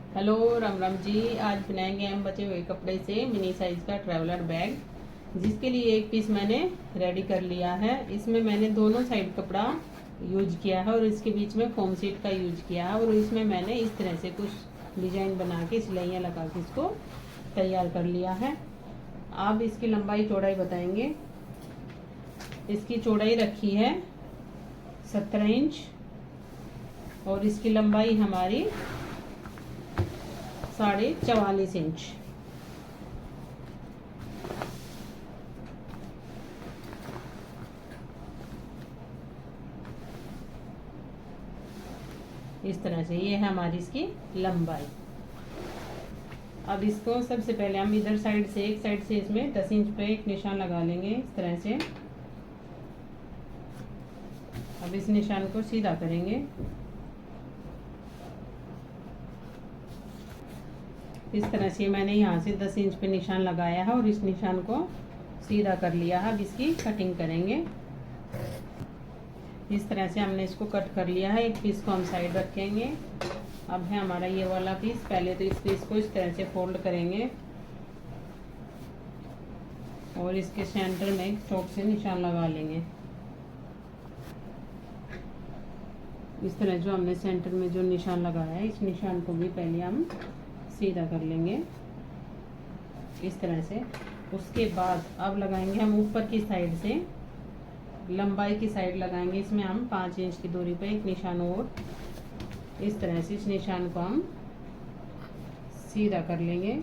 Hello Ram Ram ji. आज बनाएंगे हम बचे हुए कपड़े से मिनी साइज का ट्रैवलर बैग, जिसके लिए एक पीस मैंने रेडी कर लिया है। इसमें मैंने दोनों साइड कपड़ा यूज किया है और इसके बीच में फोम सीट का यूज किया है और इसमें मैंने इस तरह से कुछ डिजाइन बना के सिलाइयाँ लगा के इसको तैयार कर लिया है। अब इसकी लंबाई चौड़ाई बताएंगे। इसकी चौड़ाई रखी है 17 इंच और इसकी लंबाई हमारी 44.5 इंच। इस तरह से ये है हमारी इसकी लंबाई। अब इसको सबसे पहले हम इधर साइड से एक साइड से इसमें 10 इंच पे एक निशान लगा लेंगे इस तरह से। अब इस निशान को सीधा करेंगे। इस तरह से मैंने यहाँ से 10 इंच पे निशान लगाया है और इस निशान को सीधा कर लिया है। अब इसकी कटिंग करेंगे। इस तरह से हमने इसको कट कर लिया है। एक पीस को हम साइड रखेंगे। अब है हमारा ये वाला पीस। पहले तो इस पीस को इस तरह से फोल्ड करेंगे और इसके सेंटर में चौक से निशान लगा लेंगे। इस तरह जो हमने सेंटर में जो निशान लगाया है इस निशान को भी पहले हम सीधा कर लेंगे इस तरह से। उसके बाद अब लगाएंगे हम ऊपर की साइड से, लंबाई की साइड लगाएंगे। इसमें हम 5 इंच की दूरी पे एक निशान और इस तरह से इस निशान को हम सीधा कर लेंगे।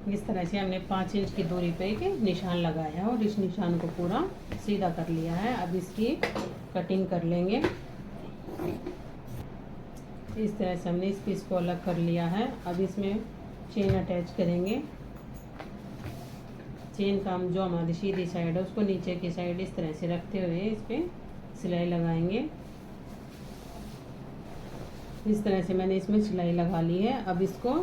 इस तरह से हमने 5 इंच की दूरी पे एक निशान लगाया है और इस निशान को पूरा सीधा कर लिया है। अब इसकी कटिंग कर लेंगे। इस तरह से हमने इस पीस को अलग कर लिया है। अब इसमें चेन अटैच करेंगे। चेन का हम जो हमारी सीधी साइड है उसको नीचे की साइड इस तरह से रखते हुए इस पे सिलाई लगाएंगे। इस तरह से मैंने इसमें सिलाई लगा ली है। अब इसको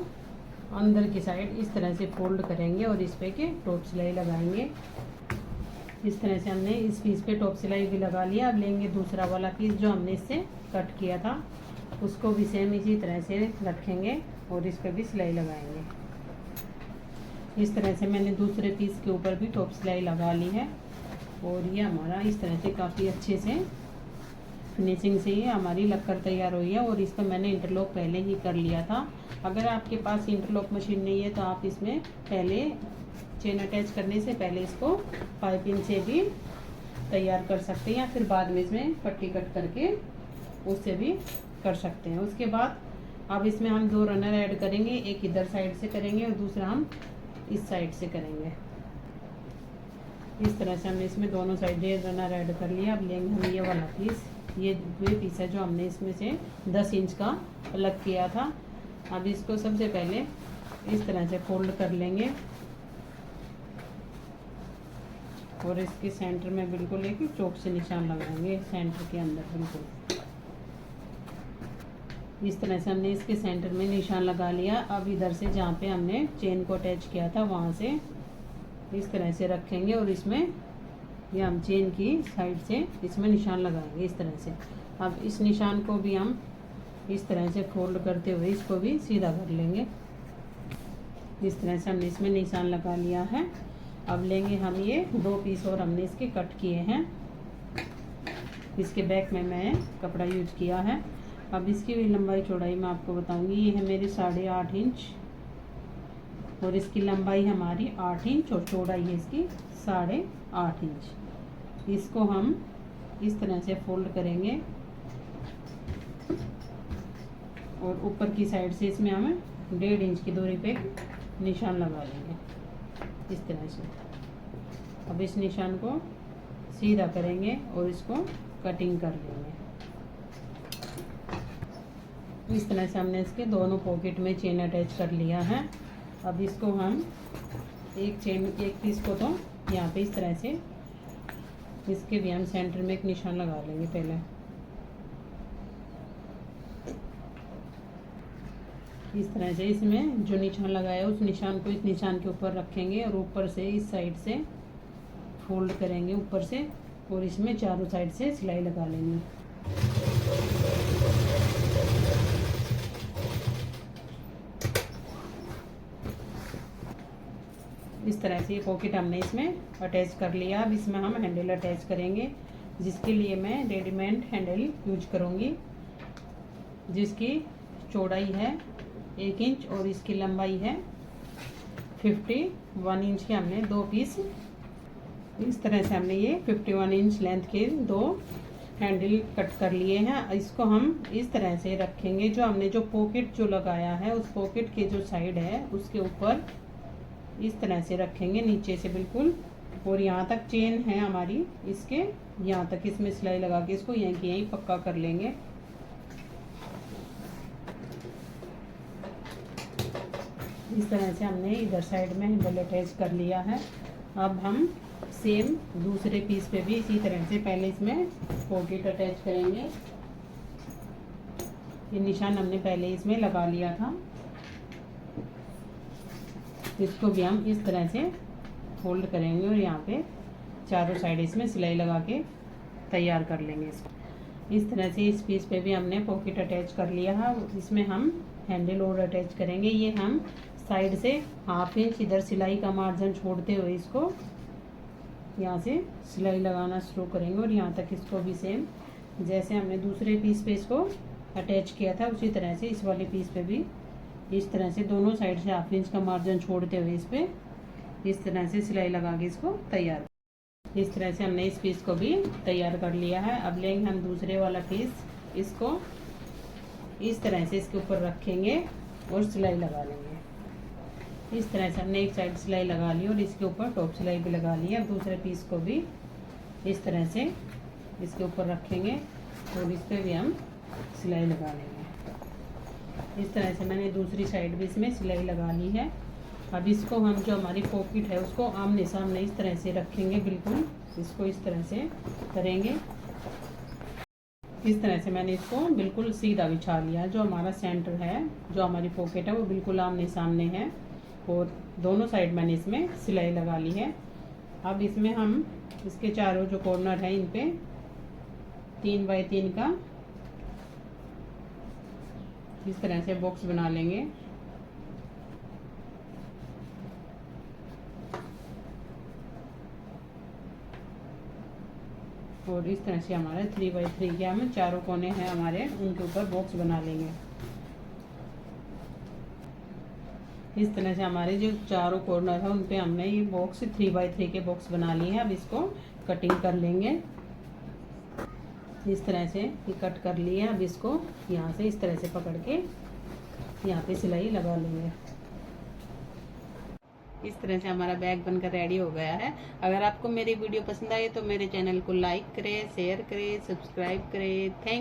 अंदर की साइड इस तरह से फोल्ड करेंगे और इस पे के टॉप सिलाई लगाएंगे। इस तरह से हमने इस पीस पे टॉप सिलाई भी लगा लिया। अब लेंगे दूसरा वाला पीस जो हमने इससे कट किया था, उसको भी सेम इसी तरह से रखेंगे और इस पर भी सिलाई लगाएंगे। इस तरह से मैंने दूसरे पीस के ऊपर भी टॉप सिलाई लगा ली है और ये हमारा इस तरह से काफ़ी अच्छे से फिनिशिंग से ये हमारी लगकर तैयार हुई है। और इस पर मैंने इंटरलॉक पहले ही कर लिया था। अगर आपके पास इंटरलॉक मशीन नहीं है तो आप इसमें पहले चेन अटैच करने से पहले इसको पाइपिंग से भी तैयार कर सकते हैं या फिर बाद में इसमें पट्टी कट करके उससे भी कर सकते हैं। उसके बाद अब इसमें हम 2 रनर ऐड करेंगे। एक इधर साइड से करेंगे और दूसरा हम इस साइड से करेंगे। इस तरह से हमने इसमें दोनों साइड रनर ऐड कर लिया। अब लेंगे हम ये वाला पीस। ये पीस है जो हमने इसमें से 10 इंच का अलग किया था। अब इसको सबसे पहले इस तरह से फोल्ड कर लेंगे और इसके सेंटर में बिल्कुल एक चौक से निशान लगाएंगे सेंटर के अंदर बिल्कुल। इस तरह से हमने इसके सेंटर में निशान लगा लिया। अब इधर से जहाँ पे हमने चेन को अटैच किया था वहाँ से इस तरह से रखेंगे और इसमें ये हम चेन की साइड से इसमें निशान लगाएंगे इस तरह से। अब इस निशान को भी हम इस तरह से फोल्ड करते हुए इसको भी सीधा कर लेंगे। इस तरह से हमने इसमें निशान लगा लिया है। अब लेंगे हम ये 2 पीस और हमने इसके कट किए हैं। इसके बैक में मैं कपड़ा यूज किया है। अब इसकी भी लंबाई चौड़ाई मैं आपको बताऊंगी। ये है मेरी 8.5 इंच और इसकी लंबाई हमारी 8 इंच और चौड़ाई है इसकी 8.5 इंच। इसको हम इस तरह से फोल्ड करेंगे और ऊपर की साइड से इसमें हमें 1.5 इंच की दूरी पे निशान लगा लेंगे इस तरह से। अब इस निशान को सीधा करेंगे और इसको कटिंग कर लेंगे। इस तरह से हमने इसके दोनों पॉकेट में चेन अटैच कर लिया है। अब इसको हम एक पीस को तो यहाँ पे इस तरह से इसके भी हम सेंटर में एक निशान लगा लेंगे पहले। इस तरह से इसमें जो निशान लगाया उस निशान को इस निशान के ऊपर रखेंगे और ऊपर से इस साइड से फोल्ड करेंगे ऊपर से और इसमें चारों साइड से सिलाई लगा लेंगे। इस तरह से ये पॉकेट हमने इसमें अटैच कर लिया। अब इसमें हम हैंडल अटैच करेंगे, जिसके लिए मैं रेडीमेड हैंडल यूज करूँगी, जिसकी चौड़ाई है 1 इंच और इसकी लंबाई है 51 इंच के। हमने 2 पीस इस तरह से हमने ये 51 इंच लेंथ के 2 हैंडल कट कर लिए हैं। इसको हम इस तरह से रखेंगे, जो हमने जो पॉकेट जो लगाया है उस पॉकेट के जो साइड है उसके ऊपर इस तरह से रखेंगे, नीचे से बिल्कुल, और यहाँ तक चेन है हमारी, इसके यहाँ तक इसमें सिलाई लगा के इसको यहीं की यहीं पक्का कर लेंगे। इस तरह से हमने इधर साइड में हैंडल अटैच कर लिया है। अब हम सेम दूसरे पीस पे भी इसी तरह से पहले इसमें पॉकेट अटैच करेंगे। ये निशान हमने पहले इसमें लगा लिया था, इसको भी हम इस तरह से फोल्ड करेंगे और यहाँ पे चारों साइड इसमें सिलाई लगा के तैयार कर लेंगे इसको। इस तरह से इस पीस पे भी हमने पॉकेट अटैच कर लिया है। इसमें हम हैंडल और अटैच करेंगे। ये हम साइड से 1/2 इंच इधर सिलाई का मार्जिन छोड़ते हुए इसको यहाँ से सिलाई लगाना शुरू करेंगे और यहाँ तक इसको भी सेम जैसे हमने दूसरे पीस पे इसको अटैच किया था उसी तरह से इस वाले पीस पे भी इस तरह से दोनों साइड से 1/2 इंच का मार्जिन छोड़ते हुए इस पे इस तरह से सिलाई लगा के इसको तैयार। इस तरह से हमने इस पीस को भी तैयार कर लिया है। अब लेंगे हम दूसरे वाला पीस, इसको इस तरह से इसके ऊपर रखेंगे और सिलाई लगा लेंगे। इस तरह से हमने एक साइड सिलाई लगा ली और इसके ऊपर टॉप सिलाई भी लगा ली है। अब दूसरे पीस को भी इस तरह से इसके ऊपर रखेंगे और इस पर भी हम सिलाई लगा लेंगे। इस तरह से मैंने दूसरी साइड भी इसमें सिलाई लगा ली है। अब इसको हम जो हमारी पॉकेट है उसको आमने सामने इस तरह से रखेंगे, बिल्कुल इसको इस तरह से करेंगे। इस तरह से मैंने इसको बिल्कुल सीधा बिछा लिया। जो हमारा सेंटर है, जो हमारी पॉकेट है, वो बिल्कुल आमने सामने है और दोनों साइड मैंने इसमें सिलाई लगा ली है। अब इसमें हम इसके चारों जो कॉर्नर है इन पे 3 बाई 3 का इस तरह से बॉक्स बना लेंगे। और इस तरह से हमारे 3 बाई 3 के हमें चारों कोने हैं हमारे, उनके ऊपर बॉक्स बना लेंगे। इस तरह से हमारे जो चारों कॉर्नर है उन पे हमने ये बॉक्स 3 बाई 3 के बॉक्स बना लिए हैं। अब इसको कटिंग कर लेंगे। इस तरह से ये कट कर लिए। अब इसको यहाँ से इस तरह से पकड़ के यहाँ पे सिलाई लगा लेंगे। इस तरह से हमारा बैग बनकर रेडी हो गया है। अगर आपको मेरी वीडियो पसंद आए तो मेरे चैनल को लाइक करें, शेयर करें, सब्सक्राइब करें। थैंक